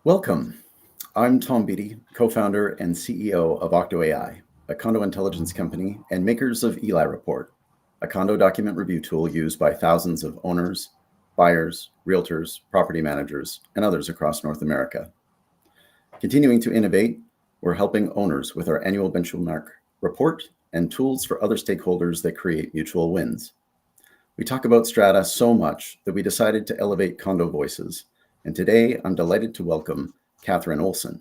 Welcome. I'm Tom Beatty, co-founder and CEO of Octo AI, a condo intelligence company and makers of Eli Report, a condo document review tool used by thousands of owners, buyers, realtors, property managers, and others across North America. Continuing to innovate, we're helping owners with our annual benchmark report and tools for other stakeholders that create mutual wins. We talk about strata so much that we decided to elevate condo voices. And today I'm delighted to welcome Katharine Olson.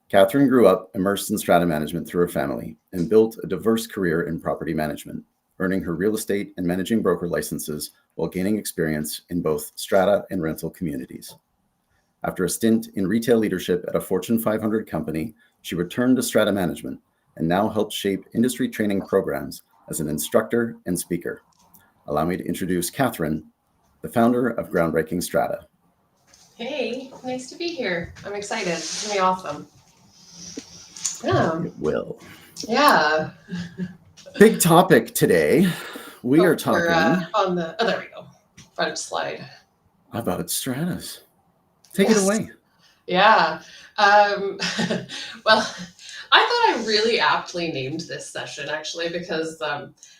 Katharine grew up immersed in strata management through her family and built a diverse career in property management, earning her real estate and managing broker licenses while gaining experience in both strata and rental communities. After a stint in retail leadership at a Fortune 500 company, she returned to strata management and now helps shape industry training programs as an instructor and speaker. Allow me to introduce Katharine, the founder of Groundbreaking Strata. Hey, nice to be here. I'm excited. It's gonna be awesome. Yeah. It will. Yeah. Big topic today. We are talking on the there we go. Front slide. About stratas. Take it away. Yeah. Well, I thought I really aptly named this session actually because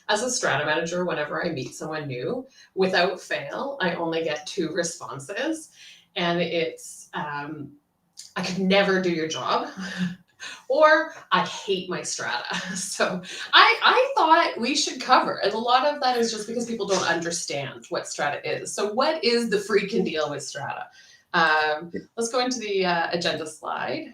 as a strata manager, whenever I meet someone new, without fail, I only get 2 responses. And it's, I could never do your job, or I hate my strata. So I thought we should cover, and a lot of that is just because people don't understand what strata is. So what is the freaking deal with strata? Let's go into the agenda slide.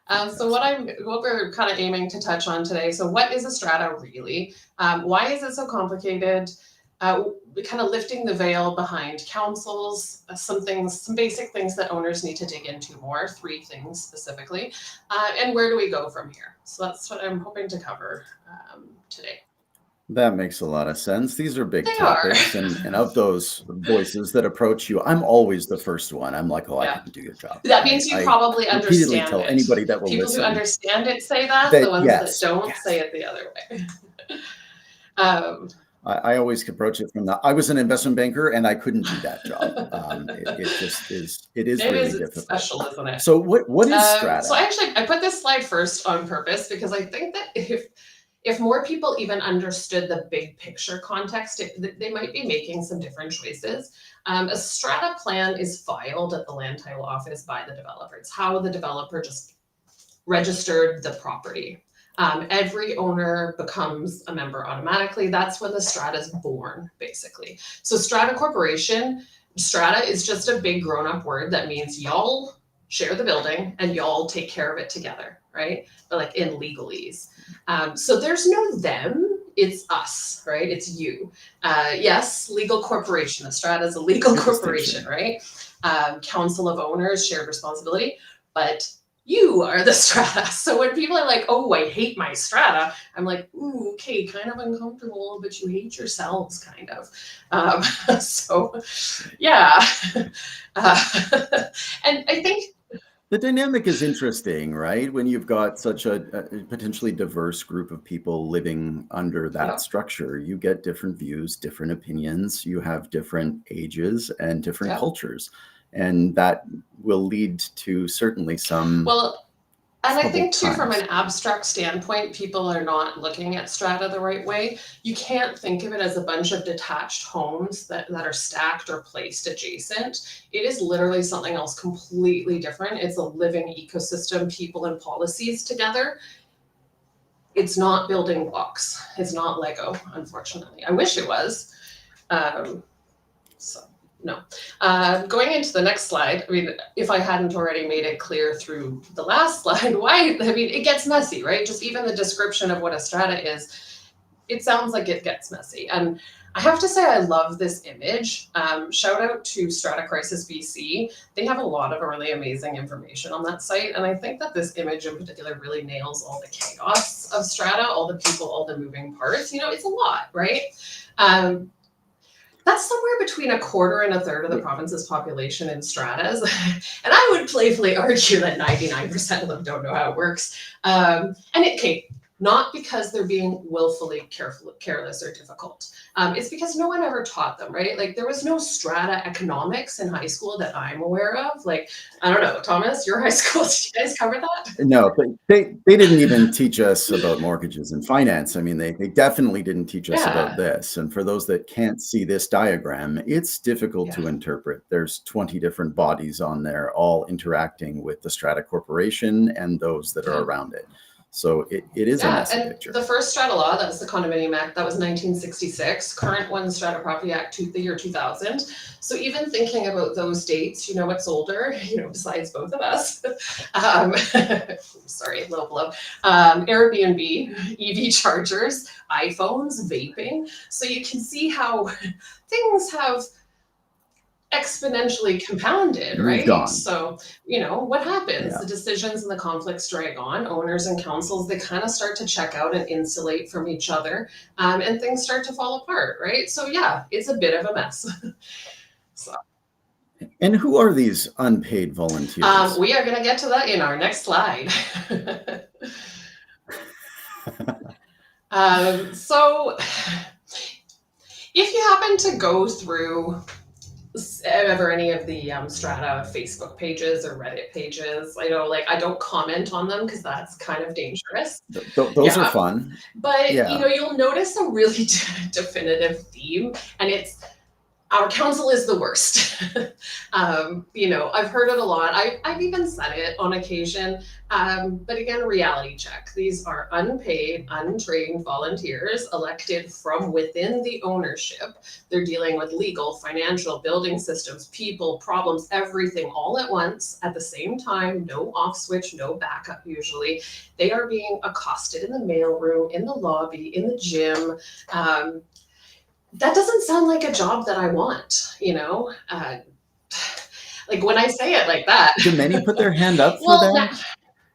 So what we're kind of aiming to touch on today. So what is a strata really? Why is it so complicated? Kind of lifting the veil behind councils, some basic things that owners need to dig into more, 3 things specifically, and where do we go from here? So that's what I'm hoping to cover today. That makes a lot of sense. These are big They topics, are. and of those voices that approach you, I'm always the first one. I'm like, oh, I Yeah. couldn't do your job. That means you probably repeatedly understand tell it. anybody that will People listen who understand it say that, that the ones yes, that don't yes. say it the other way. I always approach it from the, I was an investment banker and I couldn't do that job. It just is, it is really difficult. Special, isn't it? So what is strata? So I put this slide first on purpose because I think that if more people even understood the big picture context, they might be making some different choices. A strata plan is filed at the land title office by the developer. It's how the developer just registered the property. Every owner becomes a member automatically. That's when the strata is born, basically. So strata corporation, strata is just a big grown-up word that means y'all share the building and y'all take care of it together, right? But like in legalese. So there's no them, it's us, right? It's you. Yes, legal corporation. A strata is a legal corporation, right? Council of owners, shared responsibility, but you are the strata. So when people are like, oh, I hate my strata, I'm like, ooh, okay, kind of uncomfortable, but you hate yourselves, kind of. So, yeah. And I think the dynamic is interesting, right? When you've got such a potentially diverse group of people living under that structure, you get different views, different opinions, you have different ages and different cultures. And that will lead to certainly some. Well, and I think too, from an abstract standpoint, people are not looking at strata the right way. You can't think of it as a bunch of detached homes that are stacked or placed adjacent. It is literally something else completely different. It's a living ecosystem, people and policies together. It's not building blocks. It's not Lego, unfortunately. I wish it was. So. No. Going into the next slide, I mean, if I hadn't already made it clear through the last slide, why, I mean, it gets messy, right? Just even the description of what a strata is, it sounds like it gets messy. And I have to say, I love this image. Shout out to Strata Crisis BC. They have a lot of really amazing information on that site. And I think that this image in particular really nails all the chaos of strata, all the people, all the moving parts. You know, it's a lot, right? That's somewhere between 1/4 and 1/3 of the province's population in stratas. And I would playfully argue that 99% of them don't know how it works. And not because they're being willfully careless or difficult. It's because no one ever taught them, right? Like there was no strata economics in high school that I'm aware of. Like, I don't know, Thomas, your high school, did you guys cover that? No, they didn't even teach us about mortgages and finance. I mean, they definitely didn't teach us about Yeah, this. And for those that can't see this diagram, it's difficult yeah. to interpret. There's 20 different bodies on there, all interacting with the Strata Corporation and those that are Yeah. around it. So it is a Yeah, messy and the picture. first strata law, that's the Condominium Act, that was 1966. Current one, Strata Property Act, the year 2000. So even thinking about those dates, you know what's older, you know, besides both of us. Sorry, low blow. Airbnb, EV chargers, iPhones, vaping. So you can see how things have exponentially compounded, Moved right? on. So, you know, what happens? Yeah. The decisions and the conflicts drag on. Owners and councils, they kind of start to check out and insulate from each other, and things start to fall apart, right? So, yeah, it's a bit of a mess. So, And who are these unpaid volunteers? we are going to get to that in our next slide. So, if you happen to go through ever any of the Strata Facebook pages or Reddit pages. I know, like, I don't comment on them because that's kind of dangerous. Those are Yeah, fun. but you Yeah. know, you'll notice a really definitive theme, and it's our council is the worst. You know, I've heard it a lot. I've even said it on occasion. But again, reality check. These are unpaid, untrained volunteers elected from within the ownership. They're dealing with legal, financial, building systems, people, problems, everything all at once at the same time. No off switch, no backup usually. They are being accosted in the mailroom, in the lobby, in the gym. That doesn't sound like a job that I want, you know? Like when I say it like that. Do many put their hand up for Well, that?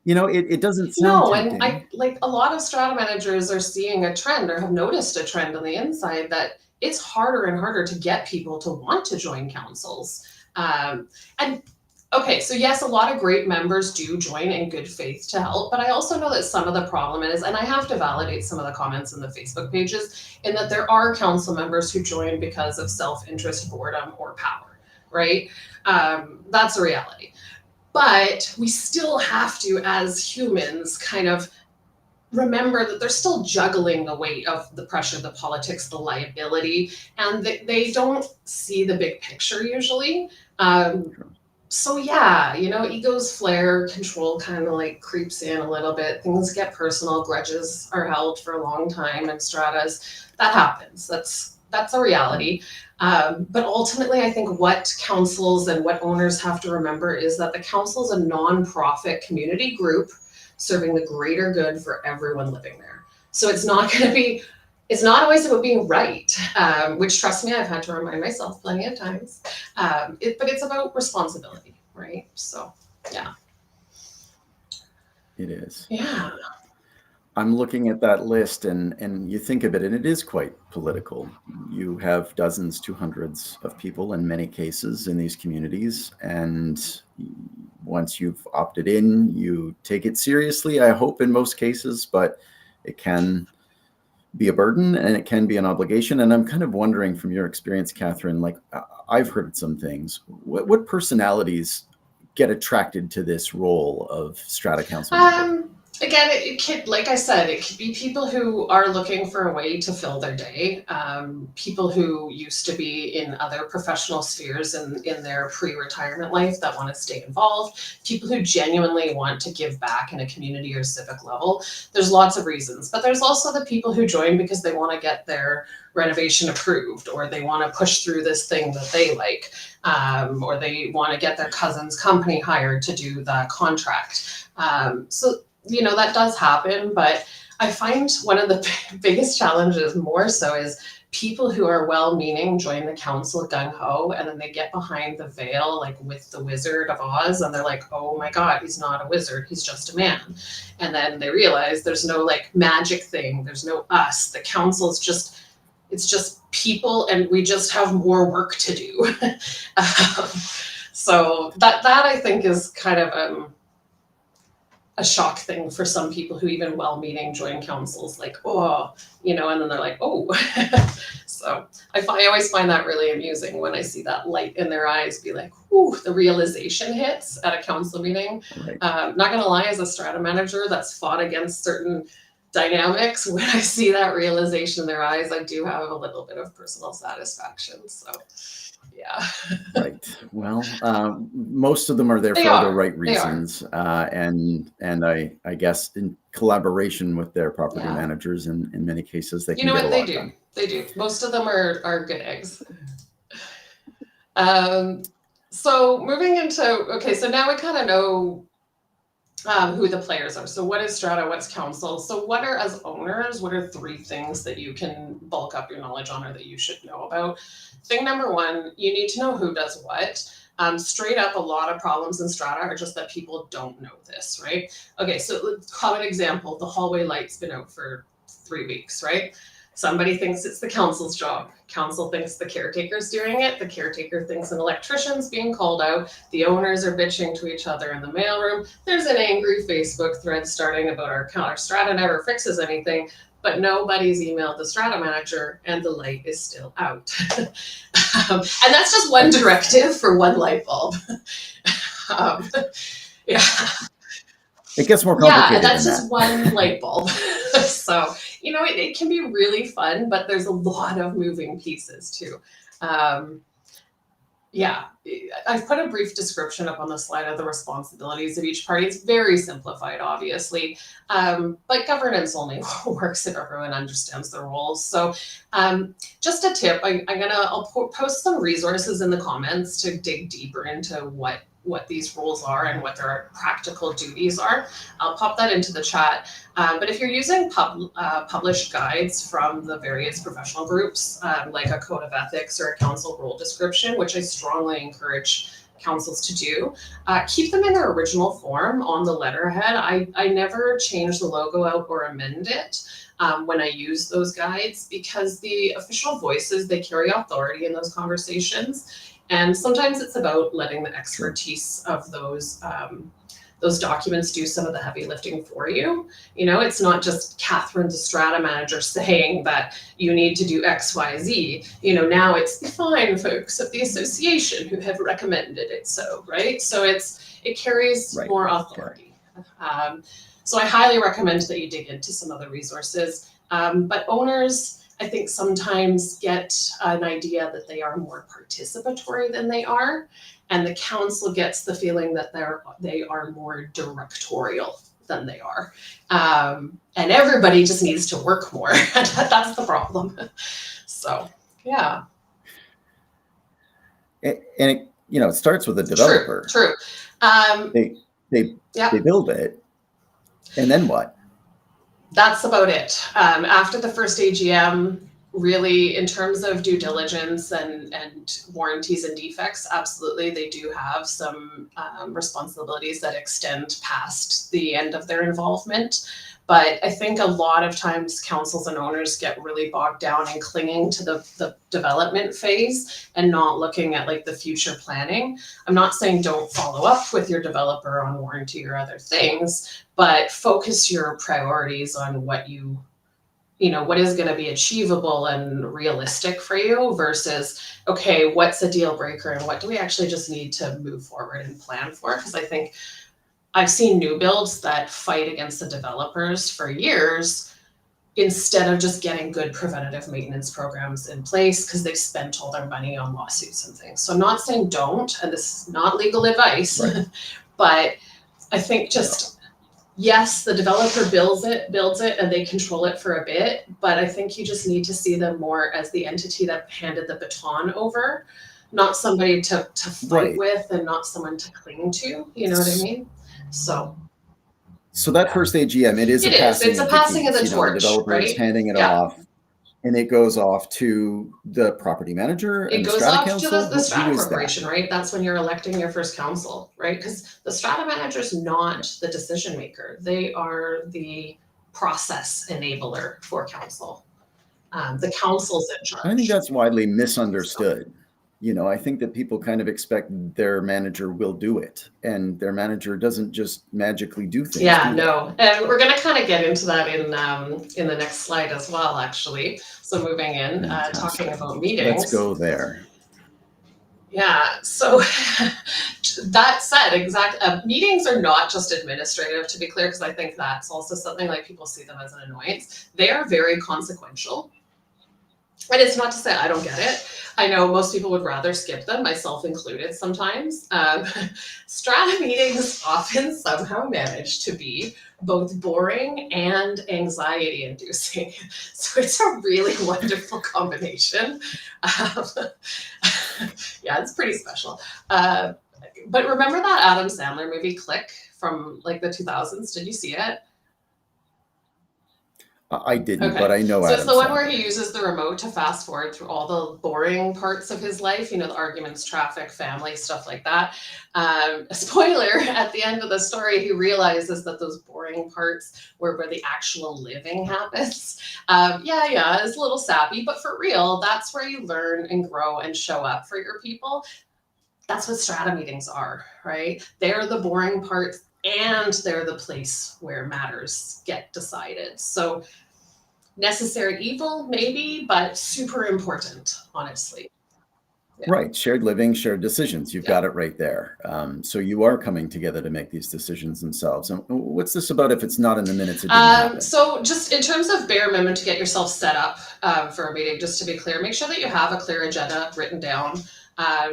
You know, it doesn't sound no, and I tempting. like a lot of strata managers are seeing a trend or have noticed a trend on the inside that it's harder and harder to get people to want to join councils. And okay, so yes, a lot of great members do join in good faith to help, but I also know that some of the problem is, and I have to validate some of the comments in the Facebook pages, in that there are council members who join because of self interest, boredom, or power, right? That's a reality. But we still have to, as humans, kind of remember that they're still juggling the weight of the pressure, the politics, the liability, and they don't see the big picture usually. Um, so yeah, you know, egos flare, control kind of like creeps in a little bit. Things get personal, grudges are held for a long time in stratas. That happens. That's a reality. But ultimately, I think what councils and what owners have to remember is that the council is a nonprofit community group serving the greater good for everyone living there. So it's not always about being right, which, trust me, I've had to remind myself plenty of times. But it's about responsibility, right? So, yeah. It is. Yeah. I'm looking at that list and you think of it, and it is quite political. You have dozens to hundreds of people in many cases in these communities. And once you've opted in, you take it seriously, I hope in most cases, but it can be a burden and it can be an obligation. And I'm kind of wondering from your experience, Katharine, like I've heard some things. What personalities get attracted to this role of Strata Council member? Again, it could, like I said, it could be people who are looking for a way to fill their day. People who used to be in other professional spheres in their pre-retirement life that want to stay involved. People who genuinely want to give back in a community or civic level. There's lots of reasons, but there's also the people who join because they want to get their renovation approved, or they want to push through this thing that they like, or they want to get their cousin's company hired to do the contract. So you know, that does happen, but I find one of the biggest challenges more so is people who are well-meaning join the council gung-ho, and then they get behind the veil like with the Wizard of Oz, and they're like, oh my god, he's not a wizard, he's just a man. And then they realize there's no like magic thing, there's no us, the council's just, it's just people, and we just have more work to do. So that I think is kind of a shock thing for some people who even well-meaning join councils, like, oh, and then they're like, oh. So I always find that really amusing when I see that light in their eyes, be like, whew, the realization hits at a council meeting. Right. Not gonna lie, as a strata manager that's fought against certain dynamics, when I see that realization in their eyes, I do have a little bit of personal satisfaction. So yeah. Right. Well, most of them are there They for all the are. right They are. reasons, and I guess in collaboration with their property Yeah. managers, in many cases, they You can know get a what they lot do? done. They do. Most of them are good eggs. So moving into, okay, so now we kind of know who the players are. So what is strata? What's council? So what are, as owners, what are 3 things that you can bulk up your knowledge on or that you should know about? Thing number 1, you need to know who does what. Straight up, a lot of problems in strata are just that people don't know this, right? Okay, so common example, the hallway light's been out for 3 weeks, right? Somebody thinks it's the council's job. Council thinks the caretaker's doing it. The caretaker thinks an electrician's being called out. The owners are bitching to each other in the mailroom. There's an angry Facebook thread starting about our strata never fixes anything, but nobody's emailed the strata manager and the light is still out. And that's just one directive for one light bulb. Yeah. It gets more complicated. Yeah, that's than just that. one light bulb. So, it can be really fun, but there's a lot of moving pieces too. Yeah, I've put a brief description up on the slide of the responsibilities of each party. It's very simplified, obviously, but governance only works if everyone understands the roles. So just a tip, I'll post some resources in the comments to dig deeper into what these roles are and what their practical duties are. I'll pop that into the chat. But if you're using published guides from the various professional groups, like a code of ethics or a council role description, which I strongly encourage councils to do, keep them in their original form on the letterhead. I never change the logo out or amend it when I use those guides, because the official voices, they carry authority in those conversations. And sometimes it's about letting the expertise of those documents do some of the heavy lifting for you. It's not just Katharine, the strata manager, saying that you need to do X, Y, Z. Now it's the fine folks of the association who have recommended it so, right? So it carries more authority. So I highly recommend that you dig into some of the resources. But owners, I think, sometimes get an idea that they are more participatory than they are, and the council gets the feeling that they are more directorial than they are. And everybody just needs to work more. That's the problem. So, yeah. And it starts with a developer. True. They build it, and then what? That's about it. After the first AGM, really, in terms of due diligence and warranties and defects, absolutely, they do have some responsibilities that extend past the end of their involvement. But I think a lot of times councils and owners get really bogged down in clinging to the development phase and not looking at like the future planning. I'm not saying don't follow up with your developer on warranty or other things, but focus your priorities on what what is going to be achievable and realistic for you versus, okay, what's a deal breaker and what do we actually just need to move forward and plan for? Because I think I've seen new builds that fight against the developers for years instead of just getting good preventative maintenance programs in place because they've spent all their money on lawsuits and things. So I'm not saying don't, and this is not legal advice, right. But I think just, yes, the developer builds it and they control it for a bit, but I think you just need to see them more as the entity that handed the baton over, not somebody to fight with and not someone to cling to, you know what I mean? So that first AGM, it's a passing of the torch, the developer is handing it off, and it goes off to the property manager and the strata council. It goes off to the strata corporation, right? That's when you're electing your first council, right? Because the strata manager is not the decision maker. They are the process enabler for council. The council's in charge. I think that's widely misunderstood. I think that people kind of expect their manager will do it, and their manager doesn't just magically do things. Yeah, do they? no, and we're going to kind of get into that in the next slide as well, actually. So moving in, talking Fantastic. about meetings. Let's go there. Yeah, so that said, meetings are not just administrative, to be clear, because I think that's also something like people see them as an annoyance. They are very consequential. And it's not to say I don't get it. I know most people would rather skip them, myself included sometimes. Strata meetings often somehow manage to be both boring and anxiety inducing. So it's a really wonderful combination. Um, yeah, it's pretty special. But remember that Adam Sandler movie Click from like the 2000s? Did you see it? I didn't, Okay. but I know So it's Adam the one where Sandler. he uses the remote to fast forward through all the boring parts of his life, the arguments, traffic, family, stuff like that. Spoiler, at the end of the story, he realizes that those boring parts were where the actual living happens. Yeah, it's a little sappy, but for real, that's where you learn and grow and show up for your people. That's what strata meetings are, right? They're the boring parts and they're the place where matters get decided. So necessary evil, maybe, but super important, honestly. Yeah. Right. Shared living, shared decisions. You've Yeah. got it right there. So you are coming together to make these decisions themselves. And what's this about if it's not in the minutes? It didn't happen. So just in terms of bare minimum to get yourself set up for a meeting, just to be clear, make sure that you have a clear agenda written down.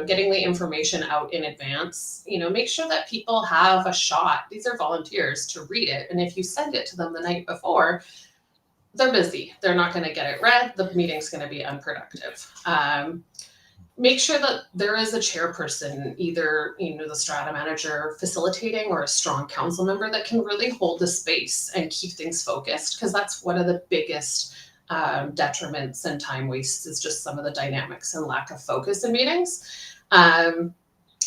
Getting the information out in advance, make sure that people have a shot. These are volunteers to read it. And if you send it to them the night before, they're busy. They're not going to get it read. The meeting's going to be unproductive. Make sure that there is a chairperson, either the strata manager facilitating or a strong council member that can really hold the space and keep things focused, because that's one of the biggest detriments and time wastes is just some of the dynamics and lack of focus in meetings. And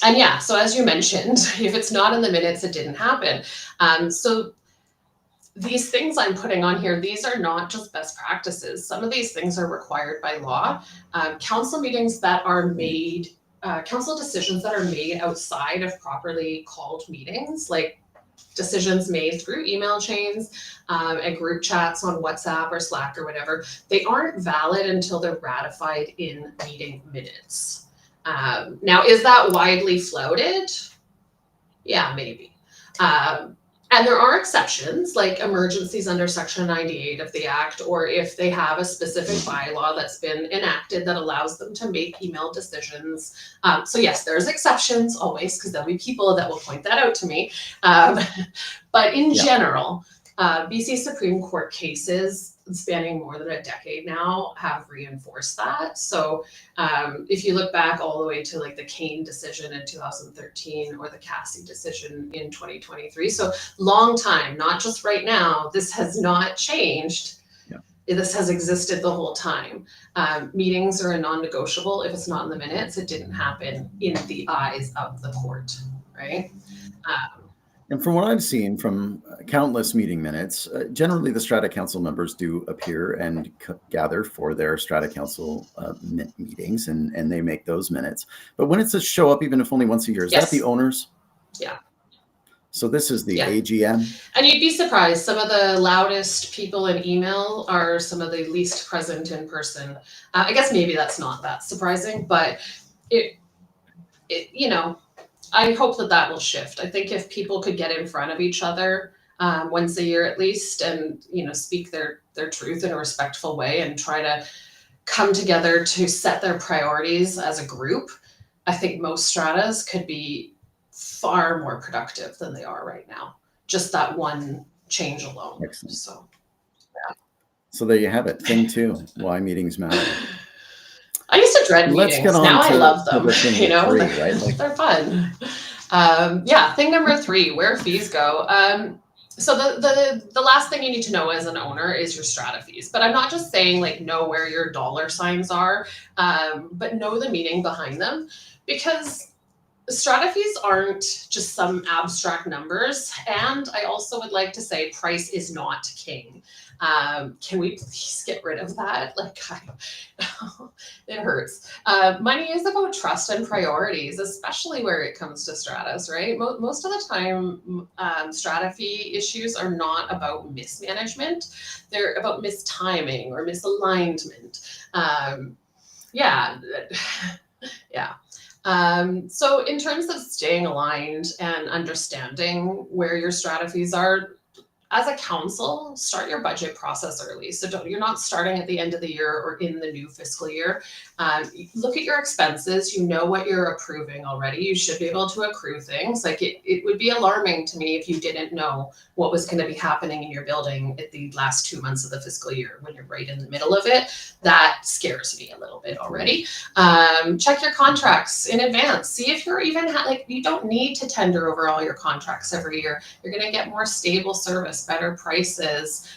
yeah, so as you mentioned, if it's not in the minutes, it didn't happen. So these things I'm putting on here, these are not just best practices. Some of these things are required by law. Council meetings that are made, council decisions that are made outside of properly called meetings, like decisions made through email chains and group chats on WhatsApp or Slack or whatever, they aren't valid until they're ratified in meeting minutes. Now, is that widely flouted? Yeah, maybe. And there are exceptions, like emergencies under Section 98 of the Act, or if they have a specific bylaw that's been enacted that allows them to make email decisions. So yes, there's exceptions always, because there'll be people that will point that out to me. But in general, BC Supreme Court cases spanning more than a decade now have reinforced that. So if you look back all the way to like the Kane decision in 2013 or the Cassie decision in 2023, so long time, not just right now, this has not changed. Yeah. This has existed the whole time. Meetings are a non-negotiable. If it's not in the minutes, it didn't happen in the eyes of the court, right? And from what I've seen from countless meeting minutes, generally the Strata Council members do appear and gather for their Strata Council meetings, and they make those minutes. But when it says show up, even if only once a year, is that the owners? Yeah. So this is the AGM? And you'd be surprised, some of the loudest people in email are some of the least present in person. I guess maybe that's not that surprising, but it I hope that will shift. I think if people could get in front of each other once a year at least, and speak their truth in a respectful way and try to come together to set their priorities as a group, I think most stratas could be far more productive than they are right now. Just that one change alone. Excellent. So, yeah. So there you have it. Thing 2, why meetings matter. I used to dread Let's meetings. Get on now to, I love them. To thing 3, right? They're fun. Thing number 3, where fees go. So the last thing you need to know as an owner is your strata fees. But I'm not just saying like know where your dollar signs are, but know the meaning behind them, because strata fees aren't just some abstract numbers. And I also would like to say price is not king. Can we please get rid of that? Like, it hurts. Money is about trust and priorities, especially where it comes to stratas, right? Most of the time, strata fee issues are not about mismanagement. They're about mistiming or misalignment. Yeah, yeah. So in terms of staying aligned and understanding where your strata fees are, as a council, start your budget process early. So you're not starting at the end of the year or in the new fiscal year. Look at your expenses. You know what you're approving already. You should be able to accrue things. Like it would be alarming to me if you didn't know what was going to be happening in your building at the last 2 months of the fiscal year when you're right in the middle of it. That scares me a little bit already. Check your contracts in advance. See if you're even like, you don't need to tender over all your contracts every year. You're going to get more stable service, better prices,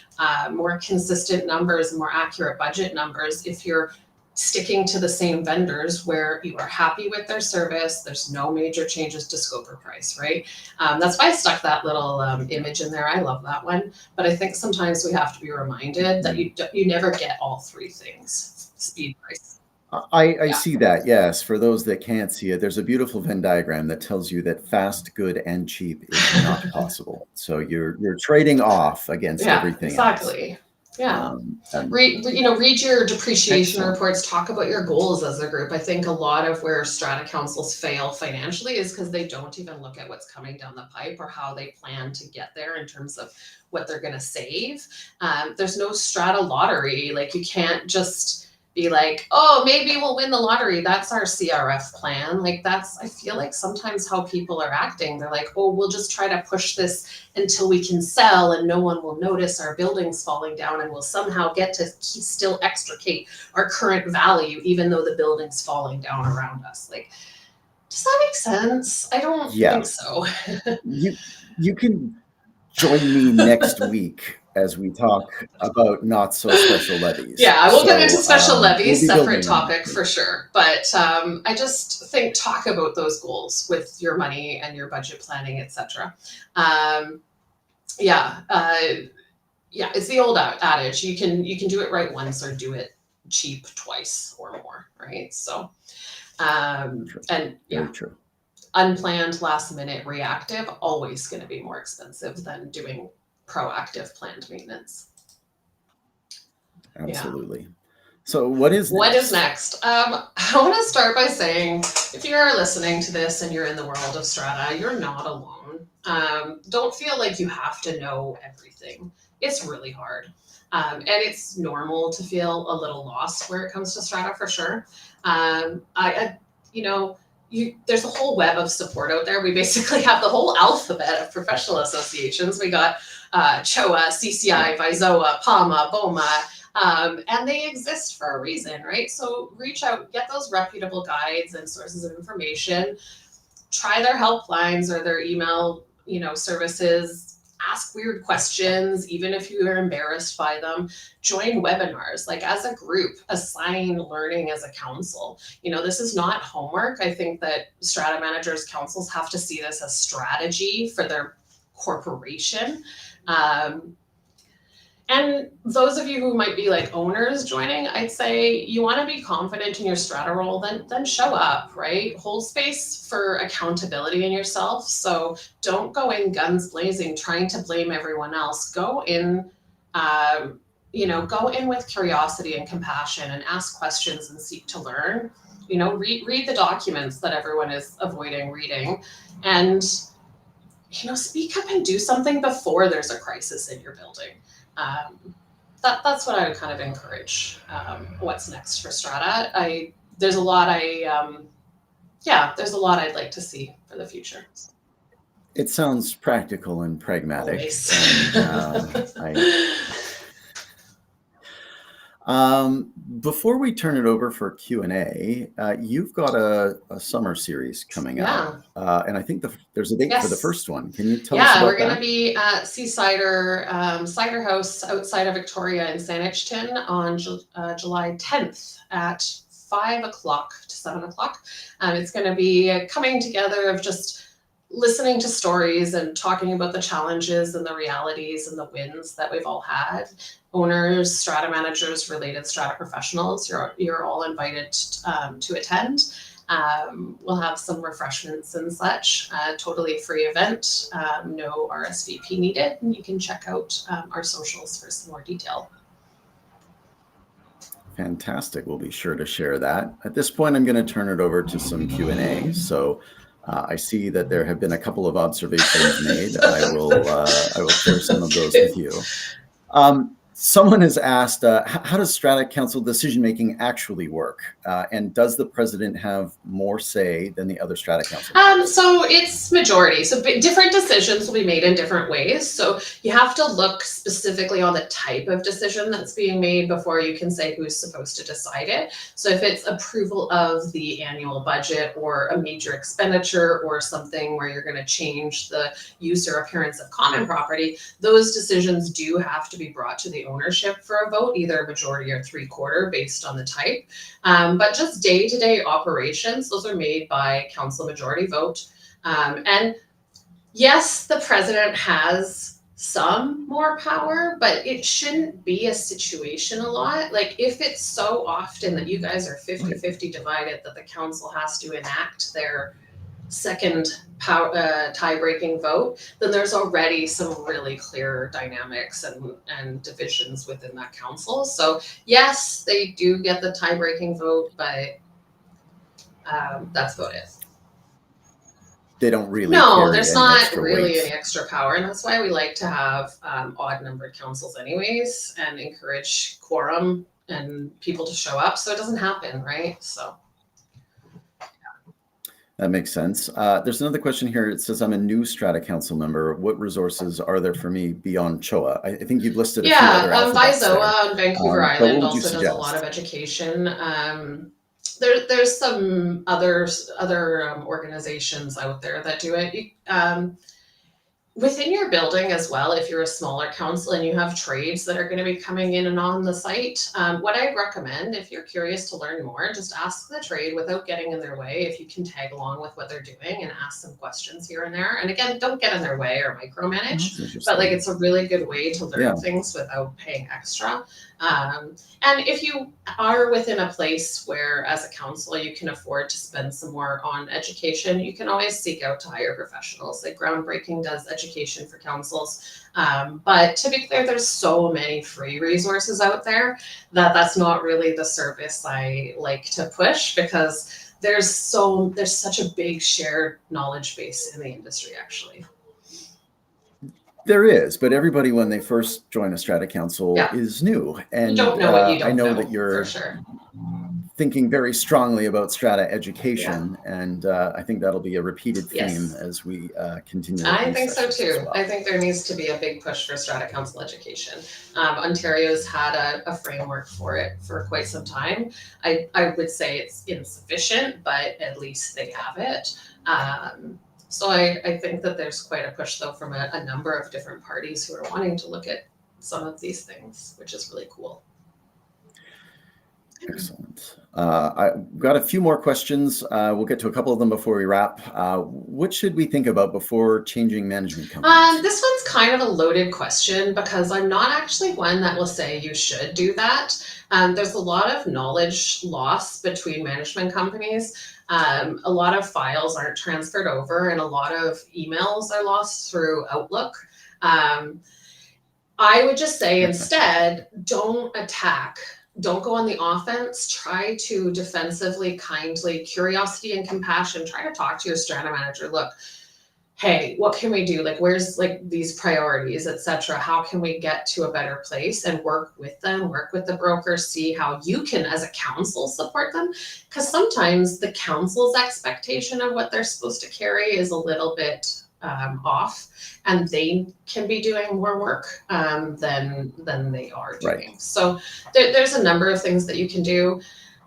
more consistent numbers, more accurate budget numbers if you're sticking to the same vendors where you are happy with their service. There's no major changes to scope or price, right? That's why I stuck that little image in there. I love that one. But I think sometimes we have to be reminded that you never get all three things: speed, price. I see that, yes. For those that can't see it, there's a beautiful Venn diagram that tells you that fast, good, and cheap is not possible. So you're trading off against everything exactly. else. Yeah. Read your depreciation Excellent. reports, talk about your goals as a group. I think a lot of where strata councils fail financially is because they don't even look at what's coming down the pipe or how they plan to get there in terms of what they're going to save. There's no strata lottery. Like, you can't just be like, oh, maybe we'll win the lottery. That's our CRF plan. Like, that's, I feel like sometimes how people are acting. They're like, oh, we'll just try to push this until we can sell and no one will notice our buildings falling down, and we'll somehow get to still extricate our current value even though the building's falling down around us. Like, does that make sense? I don't think so. You can join me next week as we talk about not so special levies. Yeah, I will get into special levies, separate topic for sure. But I just think talk about those goals with your money and your budget planning, etc. It's the old adage: you can do it right once or do it cheap twice or more, right? So, Very true. Unplanned, last minute, reactive, always going to be more expensive than doing proactive planned maintenance. Absolutely. Yeah. So what is next? I want to start by saying, if you're listening to this and you're in the world of strata, you're not alone. Don't feel like you have to know everything. It's really hard. And it's normal to feel a little lost where it comes to strata, for sure. There's a whole web of support out there. We basically have the whole alphabet of professional associations. We got HOA, CCI, VISOA, PAMA, BOMA, and they exist for a reason, right? So reach out, get those reputable guides and sources of information. Try their helplines or their email, services. Ask weird questions, even if you are embarrassed by them. Join webinars. Like, as a group, assign learning as a council. This is not homework. I think that strata managers, councils have to see this as strategy for their corporation. And those of you who might be like owners joining, I'd say you want to be confident in your strata role, then show up, right? Hold space for accountability in yourself. So don't go in guns blazing, trying to blame everyone else. Go in, go in with curiosity and compassion and ask questions and seek to learn. Read the documents that everyone is avoiding reading, and, speak up and do something before there's a crisis in your building. That's what I would kind of encourage. What's next for strata? There's a lot I'd like to see for the future. It sounds practical and pragmatic. Before we turn it over for Q&A, you've got a summer series coming up, and I think there's a date for the first one. Can you tell us about that? Yeah, we're going to be at Cider House outside of Victoria in Saanich on July 10th at 5 o'clock to 7 o'clock. It's going to be a coming together of just listening to stories and talking about the challenges and the realities and the wins that we've all had. Owners, strata managers, related strata professionals, you're all invited to attend. We'll have some refreshments and such. Totally free event, no RSVP needed, and you can check out our socials for some more detail. Fantastic. We'll be sure to share that. At this point, I'm going to turn it over to some Q&A. So I see that there have been a couple of observations made. I will share some of those with you. Someone has asked, how does Strata Council decision-making actually work? And does the president have more say than the other Strata Council members? So it's majority. So different decisions will be made in different ways. So you have to look specifically on the type of decision that's being made before you can say who's supposed to decide it. So if it's approval of the annual budget or a major expenditure or something where you're going to change the use or appearance of common property, those decisions do have to be brought to the ownership for a vote, either a majority or 3/4 based on the type. But just day-to-day operations, those are made by council majority vote. And yes, the president has some more power, but it shouldn't be a situation a lot. Like if it's so often that you guys are 50-50 divided that the council has to enact their second tie-breaking vote, then there's already some really clear dynamics and divisions within that council. So yes, they do get the tie-breaking vote, but that's about it. They don't really No, there's not extra really weight. any extra power, and that's why we like to have odd-numbered councils anyways, and encourage quorum and people to show up so it doesn't happen, right? So. That makes sense. There's another question here. It says, I'm a new Strata Council member. What resources are there for me beyond HOA? I think you've listed a few other alphabets there. on Vancouver Island also does a lot of education. There's some other organizations out there that do it. Within your building as well, if you're a smaller council and you have trades that are going to be coming in and on the site, what I recommend, if you're curious to learn more, just ask the trade without getting in their way. If you can tag along with what they're doing and ask some questions here and there. And again, don't get in their way or micromanage, but like it's a really good way to learn things without paying extra. And if you are within a place where as a council you can afford to spend some more on education, you can always seek out to hire professionals. Like Groundbreaking does education for councils. But to be clear, there's so many free resources out there that that's not really the service I like to push, because there's such a big shared knowledge base in the industry actually. There is, but everybody when they first join a Strata Council is new. And you don't know what you don't I know that you're for sure thinking very strongly about Strata education, and I think that'll be a repeated theme as we continue. I think so too. Well. I think there needs to be a big push for Strata Council education. Ontario's had a framework for it for quite some time. I would say it's insufficient, but at least they have it. So I think that there's quite a push though from a number of different parties who are wanting to look at some of these things, which is really cool. Excellent. I've got a few more questions. We'll get to a couple of them before we wrap. What should we think about before changing management companies? This one's kind of a loaded question because I'm not actually one that will say you should do that. There's a lot of knowledge loss between management companies. A lot of files aren't transferred over and a lot of emails are lost through Outlook. I would just say instead, don't attack. Don't go on the offense. Try to defensively, kindly, curiosity and compassion. Try to talk to your strata manager. Look, hey, what can we do? Like, where's like these priorities, etc. How can we get to a better place and work with them, work with the broker, see how you can, as a council, support them. Because sometimes the council's expectation of what they're supposed to carry is a little bit off, and they can be doing more work than they are doing. Right. So there's a number of things that you can do.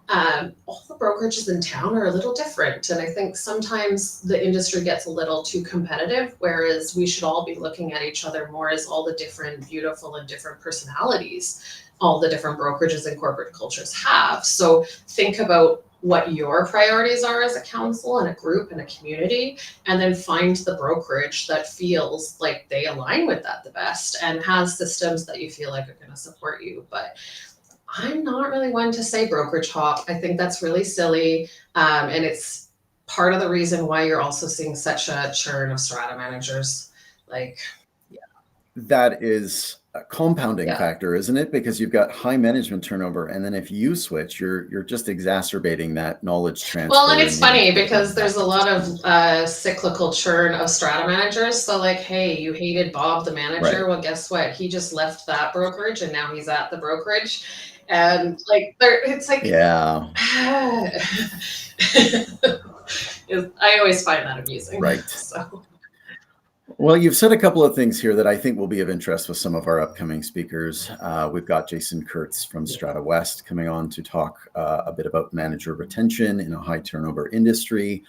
All the brokerages in town are a little different, and I think sometimes the industry gets a little too competitive, whereas we should all be looking at each other more as all the different beautiful and different personalities all the different brokerages and corporate cultures have. So think about what your priorities are as a council and a group and a community, and then find the brokerage that feels like they align with that the best and has systems that you feel like are going to support you. But I'm not really one to say brokerage hop. I think that's really silly. And it's part of the reason why you're also seeing such a churn of strata managers. Like, That is a compounding yeah. factor, isn't it? Because you've got high management turnover, and then if you switch, you're just exacerbating that knowledge transfer. Well, and it's funny maybe because there's a lot of cyclical churn of strata managers. So, like, hey, you hated Bob the manager. Right. Well, guess what? He just left that brokerage and now he's at the brokerage. And like, it's like, Yeah. I always find that amusing. Right. So. Well, you've said a couple of things here that I think will be of interest with some of our upcoming speakers. We've got Jason Kurtz from Strata West coming on to talk a bit about manager retention in a high turnover industry.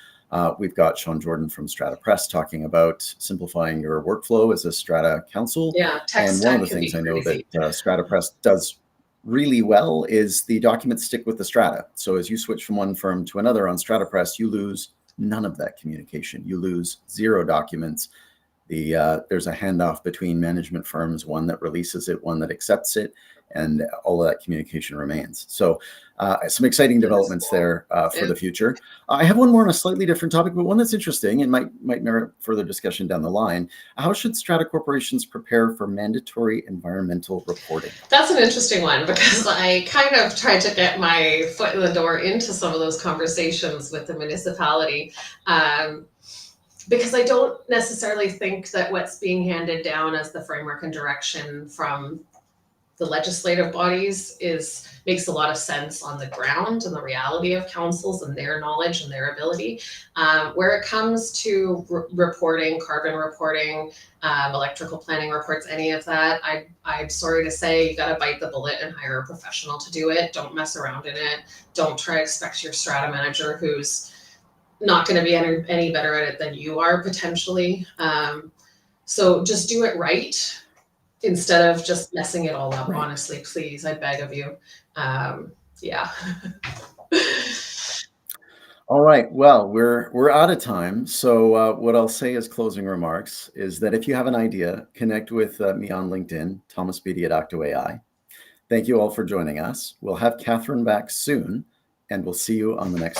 We've got Sean Jordan from Strata Press talking about simplifying your workflow as a Strata council. Yeah, tech And one of the stack can things be I know crazy. that Strata Press does really well is the documents stick with the strata. So as you switch from one firm to another on Strata Press, you lose none of that communication. You lose 0 documents. There's a handoff between management firms, one that releases it, one that accepts it, and all of that communication remains. So some exciting developments there for the future. I have one more on a slightly different topic, but one that's interesting and might merit further discussion down the line. How should strata corporations prepare for mandatory environmental reporting? That's an interesting one because I kind of tried to get my foot in the door into some of those conversations with the municipality. Because I don't necessarily think that what's being handed down as the framework and direction from the legislative bodies makes a lot of sense on the ground and the reality of councils and their knowledge and their ability. Where it comes to reporting, carbon reporting, electrical planning reports, any of that, I'm sorry to say, you got to bite the bullet and hire a professional to do it. Don't mess around in it. Don't try to expect your strata manager who's not going to be any better at it than you are potentially. So just do it right instead of just messing it all up. Right. Honestly, please, I beg of you. Yeah. All right. Well, we're out of time. So what I'll say as closing remarks is that if you have an idea, connect with me on LinkedIn, Thomas Beatty at Octo.ai. Thank you all for joining us. We'll have Katharine back soon, and we'll see you on the next one.